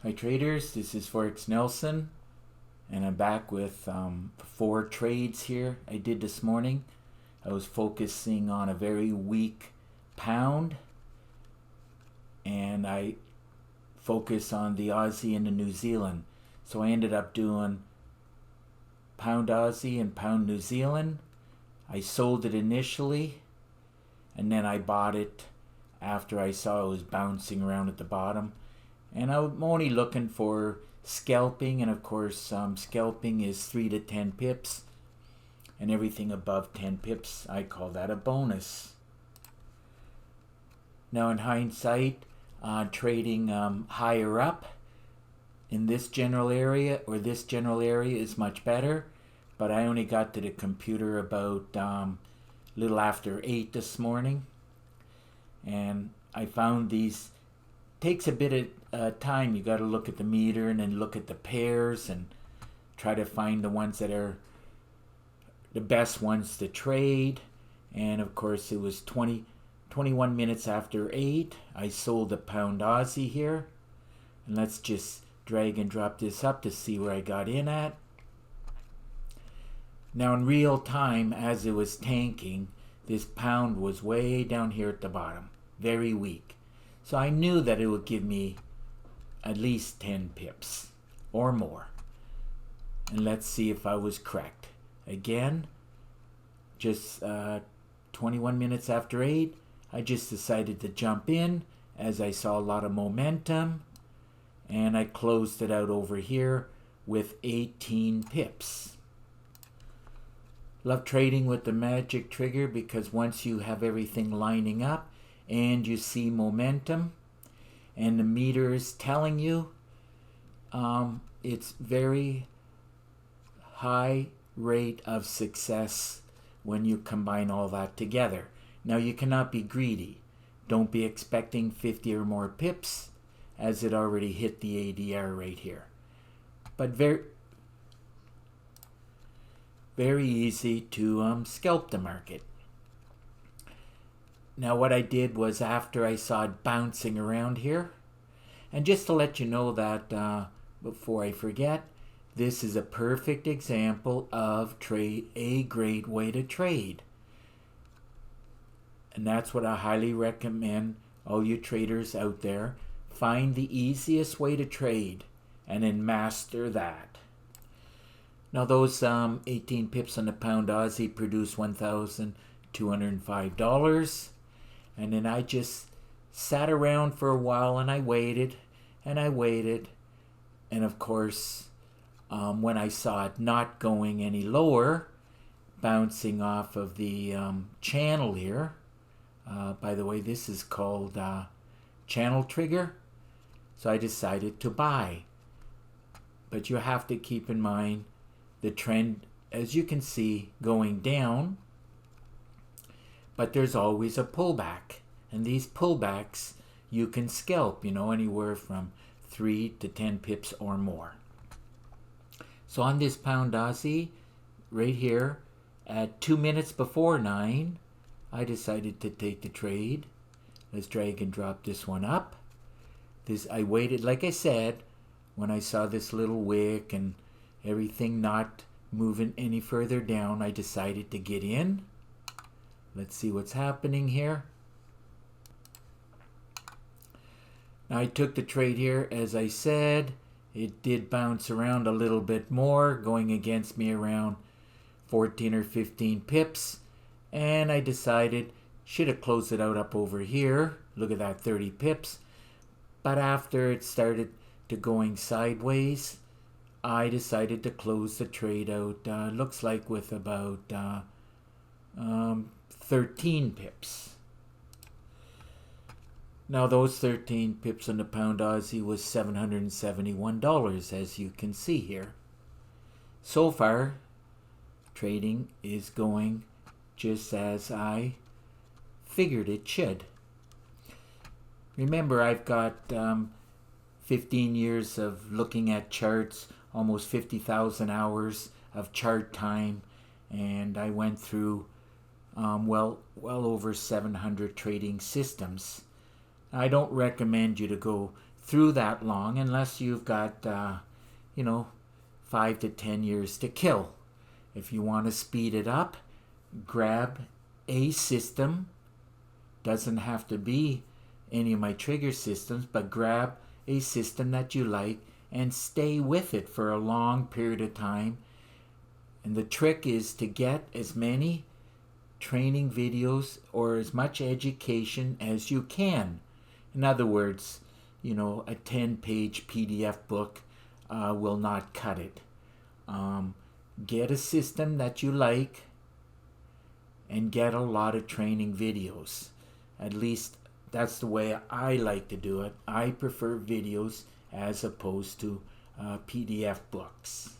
Hi traders, this is Forex Nelson, and I'm back with 4 trades here I did this morning. I was focusing on a very weak pound, and I focus on the Aussie and the New Zealand. So I ended up doing pound Aussie and pound New Zealand. I sold it initially, and then I bought it after I saw it was bouncing around at the bottom. And I'm only looking for scalping, and of course scalping is 3 to 10 pips, and everything above 10 pips I call that a bonus. Now in hindsight, trading higher up in this general area or this general area is much better, but I only got to the computer about little after 8 this morning, and I found these takes a bit of time. You got to look at the meter and then look at the pairs and try to find the ones that are the best ones to trade. And of course it was 21 minutes after 8. I sold the pound Aussie here, and let's just drag and drop this up to see where I got in at. Now in real time, as it was tanking, this pound was way down here at the bottom, very weak. So I knew that it would give me at least 10 pips or more. And let's see if I was correct. Again, just 21 minutes after 8, I just decided to jump in as I saw a lot of momentum. And I closed it out over here with 18 pips. Love trading with the magic trigger because once you have everything lining up, and you see momentum and the meter is telling you, it's very high rate of success when you combine all that together. Now you cannot be greedy. Don't be expecting 50 or more pips, as it already hit the ADR right here. But very easy to scalp the market. Now what I did was, after I saw it bouncing around here, and just to let you know that before I forget, this is a perfect example of a great way to trade. And that's what I highly recommend all you traders out there. Find the easiest way to trade and then master that. Now those 18 pips on the pound Aussie produce $1,205. And then I just sat around for a while, and I waited and I waited. And of course, when I saw it not going any lower, bouncing off of the channel here, by the way, this is called channel trigger. So I decided to buy. But you have to keep in mind the trend, as you can see, going down. But there's always a pullback, and these pullbacks you can scalp, anywhere from 3 to 10 pips or more. So on this pound Aussie right here at 2 minutes before 9, I decided to take the trade. Let's drag and drop this one up. I waited, like I said, when I saw this little wick and everything not moving any further down, I decided to get in. Let's see what's happening here. Now I took the trade here, as I said. It did bounce around a little bit more, going against me around 14 or 15 pips. And I decided, should have closed it out up over here. Look at that, 30 pips. But after it started to going sideways, I decided to close the trade out, looks like with about 13 pips. Now those 13 pips on the pound Aussie was $771, as you can see here. So far, trading is going just as I figured it should. Remember, I've got 15 years of looking at charts, almost 50,000 hours of chart time, and I went through well over 700 trading systems. I don't recommend you to go through that long unless you've got, 5 to 10 years to kill. If you want to speed it up, grab a system. Doesn't have to be any of my trigger systems, but grab a system that you like and stay with it for a long period of time. And the trick is to get as many training videos or as much education as you can. In other words, a 10-page PDF book will not cut it. Get a system that you like and get a lot of training videos. At least that's the way I like to do it. I prefer videos as opposed to PDF books.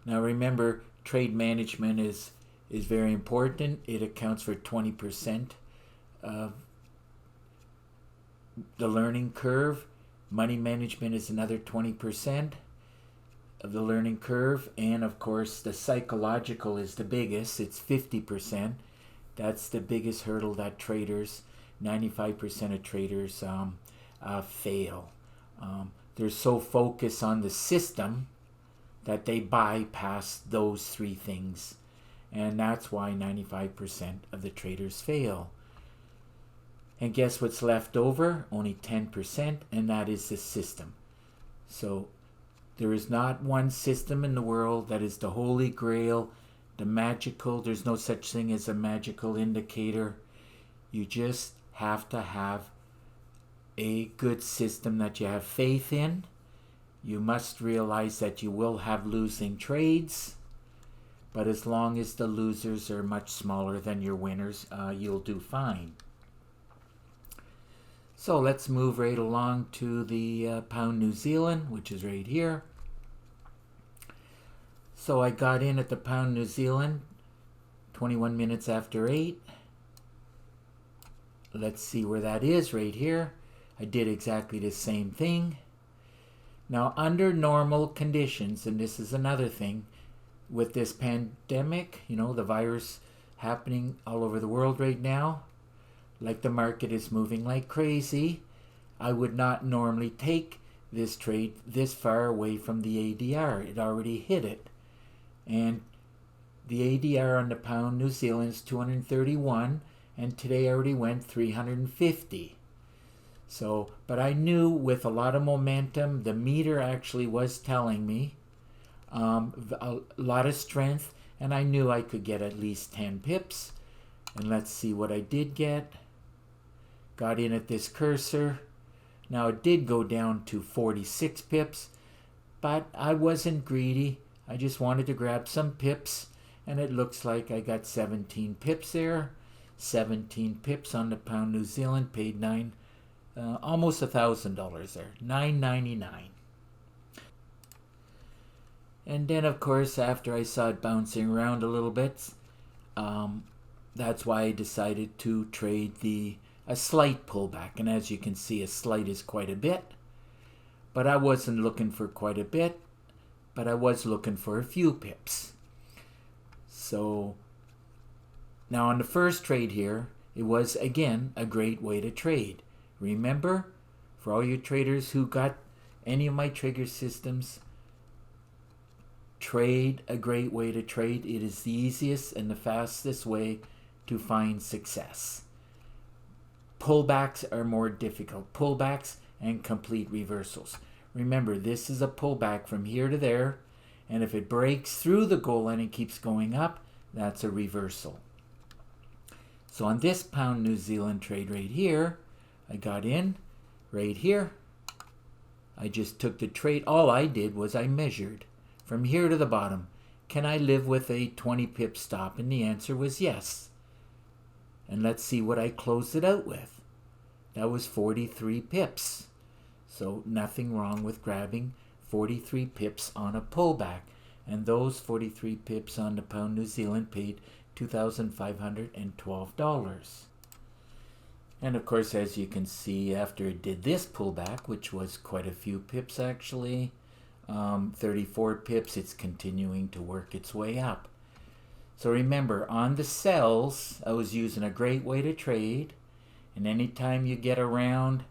Now remember, trade management is very important. It accounts for 20% of the learning curve. Money management is another 20% of the learning curve. And of course, the psychological is the biggest. It's 50%. That's the biggest hurdle that 95% of traders fail. They're so focused on the system that they bypass those three things. And that's why 95% of the traders fail. And guess what's left over? Only 10%, and that is the system. So there is not one system in the world that is the holy grail, the magical. There's no such thing as a magical indicator. You just have to have a good system that you have faith in. You must realize that you will have losing trades, but as long as the losers are much smaller than your winners, you'll do fine. So let's move right along to the pound New Zealand, which is right here. So I got in at the pound New Zealand 21 minutes after 8. Let's see where that is right here. I did exactly the same thing. Now under normal conditions, and this is another thing with this pandemic, the virus happening all over the world right now, like the market is moving like crazy, I would not normally take this trade this far away from the ADR. It already hit it. And the ADR on the pound New Zealand is 231, and today I already went 350. So, but I knew with a lot of momentum, the meter actually was telling me a lot of strength, and I knew I could get at least 10 pips. And let's see what I did get. Got in at this cursor. Now it did go down to 46 pips, but I wasn't greedy. I just wanted to grab some pips, and it looks like I got 17 pips there. 17 pips on the pound New Zealand, paid almost $1,000 there, $9.99. And then of course, after I saw it bouncing around a little bit, that's why I decided to trade a slight pullback. And as you can see, a slight is quite a bit, but I wasn't looking for quite a bit, but I was looking for a few pips. So now on the first trade here, it was again a great way to trade. Remember, for all you traders who got any of my trigger systems, trade a great way to trade. It is the easiest and the fastest way to find success. Pullbacks are more difficult. Pullbacks and complete reversals. Remember, this is a pullback from here to there, and if it breaks through the goal line and keeps going up, that's a reversal. So on this pound New Zealand trade right here, I got in right here. I just took the trade. All I did was I measured from here to the bottom. Can I live with a 20 pip stop? And the answer was yes. And let's see what I closed it out with. That was 43 pips. So nothing wrong with grabbing 43 pips on a pullback. And those 43 pips on the pound New Zealand paid $2,512. And of course, as you can see, after it did this pullback, which was quite a few pips actually, 34 pips, it's continuing to work its way up. So remember, on the sells, I was using a great way to trade. And anytime you get around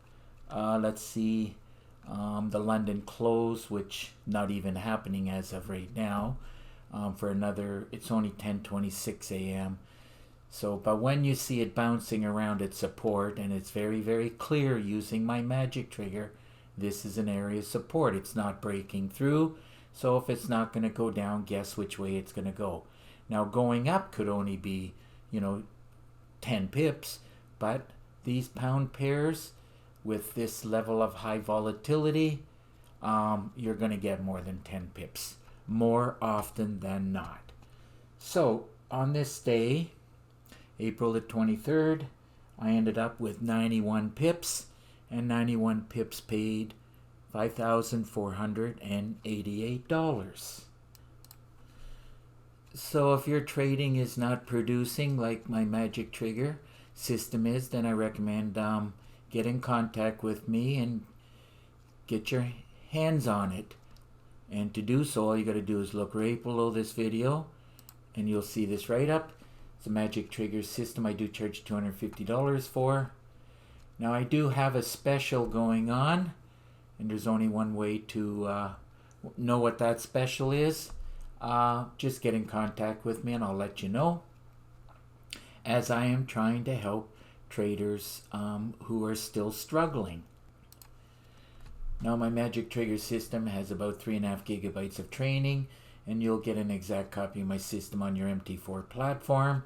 Let's see, the London close, which not even happening as of right now. For another, it's only 10:26 a.m. So, but when you see it bouncing around its support, and it's very, very clear using my magic trigger, this is an area of support. It's not breaking through. So if it's not going to go down, guess which way it's going to go. Now going up could only be, 10 pips, but these pound pairs with this level of high volatility, you're going to get more than 10 pips, more often than not. So on this day, April the 23rd, I ended up with 91 pips, and 91 pips paid $5,488. So if your trading is not producing like my magic trigger system is, then I recommend get in contact with me and get your hands on it. And to do so, all you got to do is look right below this video and you'll see this right up. It's a magic trigger system I do charge $250 for. Now I do have a special going on, and there's only one way to know what that special is. Just get in contact with me and I'll let you know, as I am trying to help traders who are still struggling. Now my magic trigger system has about 3.5 gigabytes of training, and you'll get an exact copy of my system on your MT4 platform.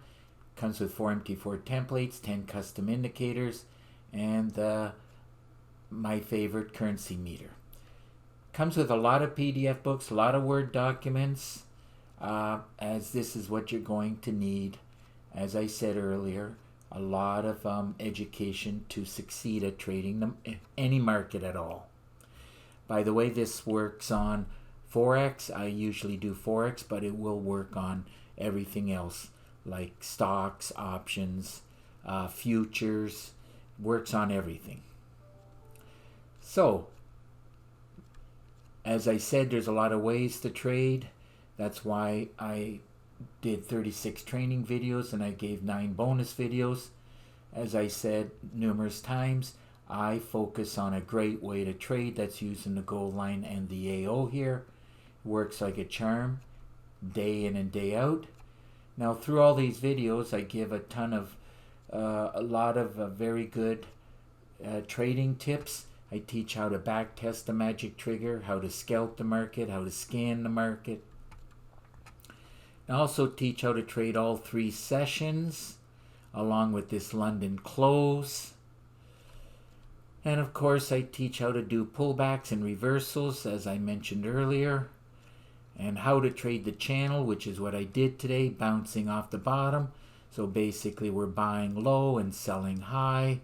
Comes with 4 MT4 templates, 10 custom indicators, and my favorite currency meter. Comes with a lot of PDF books, a lot of Word documents, as this is what you're going to need. As I said earlier, a lot of education to succeed at trading any market at all. By the way, this works on Forex. I usually do Forex, but it will work on everything else, like stocks, options, futures. Works on everything. So, as I said, there's a lot of ways to trade. That's why I did 36 training videos and I gave 9 bonus videos. As I said numerous times, I focus on a great way to trade that's using the gold line and the AO here. Works like a charm, day in and day out. Now through all these videos, I give a lot of very good trading tips. I teach how to back test the magic trigger, how to scalp the market, how to scan the market. I also teach how to trade all 3 sessions, along with this London close. And of course, I teach how to do pullbacks and reversals, as I mentioned earlier, and how to trade the channel, which is what I did today, bouncing off the bottom. So basically, we're buying low and selling high,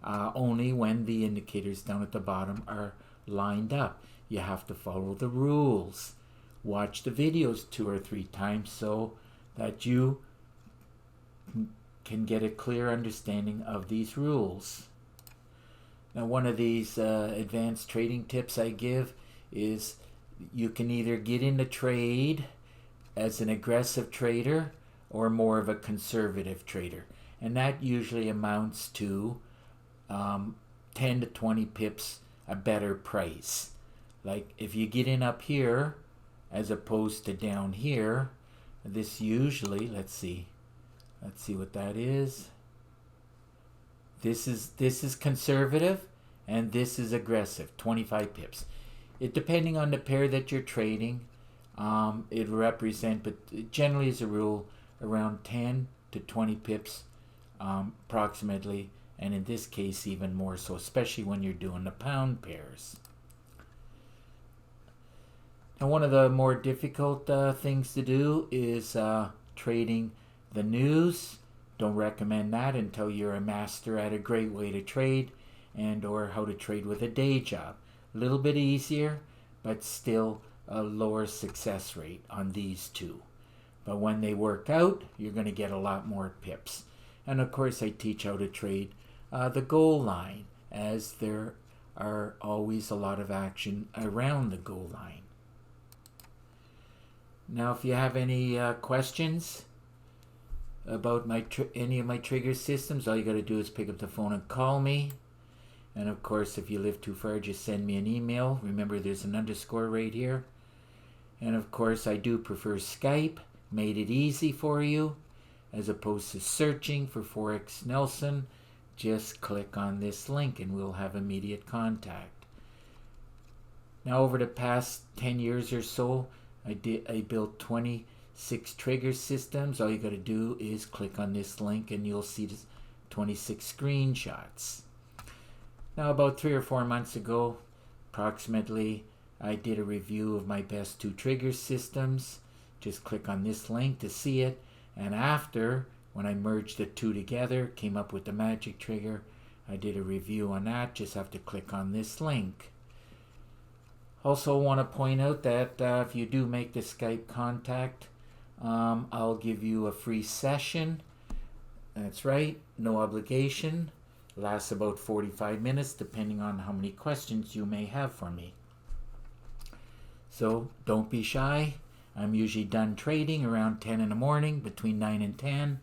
only when the indicators down at the bottom are lined up. You have to follow the rules. Watch the videos 2 or 3 times so that you can get a clear understanding of these rules. Now, one of these advanced trading tips I give is you can either get in the trade as an aggressive trader or more of a conservative trader. And that usually amounts to 10 to 20 pips a better price. Like if you get in up here as opposed to down here, this usually, let's see what that is. This is conservative and this is aggressive, 25 pips. It depending on the pair that you're trading, it represent, but generally as a rule around 10 to 20 pips approximately, and in this case even more so, especially when you're doing the pound pairs. Now one of the more difficult things to do is trading the news. Don't recommend that until you're a master at a great way to trade and or how to trade with a day job. A little bit easier, but still a lower success rate on these two. But when they work out, you're going to get a lot more pips. And of course I teach how to trade the goal line, as there are always a lot of action around the goal line. Now if you have any questions about any of my trigger systems, all you got to do is pick up the phone and call me. And of course, if you live too far, just send me an email. Remember, there's an underscore right here. And of course, I do prefer Skype. Made it easy for you. As opposed to searching for Forex Nelson, just click on this link and we'll have immediate contact. Now, over the past 10 years or so, I built 26 trigger systems. All you got to do is click on this link and you'll see 26 screenshots. Now, about 3 or 4 months ago, approximately, I did a review of my best 2 trigger systems. Just click on this link to see it. And after, when I merged the 2 together, came up with the magic trigger, I did a review on that. Just have to click on this link. Also want to point out that if you do make the Skype contact, I'll give you a free session. That's right, no obligation. Lasts about 45 minutes depending on how many questions you may have for me. So don't be shy. I'm usually done trading around 10 in the morning, between 9 and 10,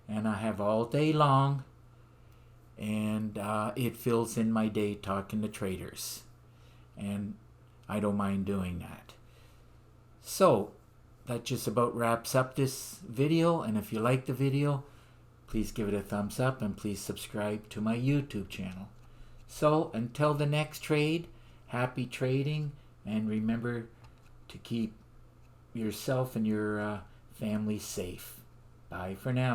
and I have all day long, and it fills in my day talking to traders, and I don't mind doing that. So that just about wraps up this video, and if you like the video, please give it a thumbs up and please subscribe to my YouTube channel. So until the next trade, happy trading, and remember to keep yourself and your family safe. Bye for now.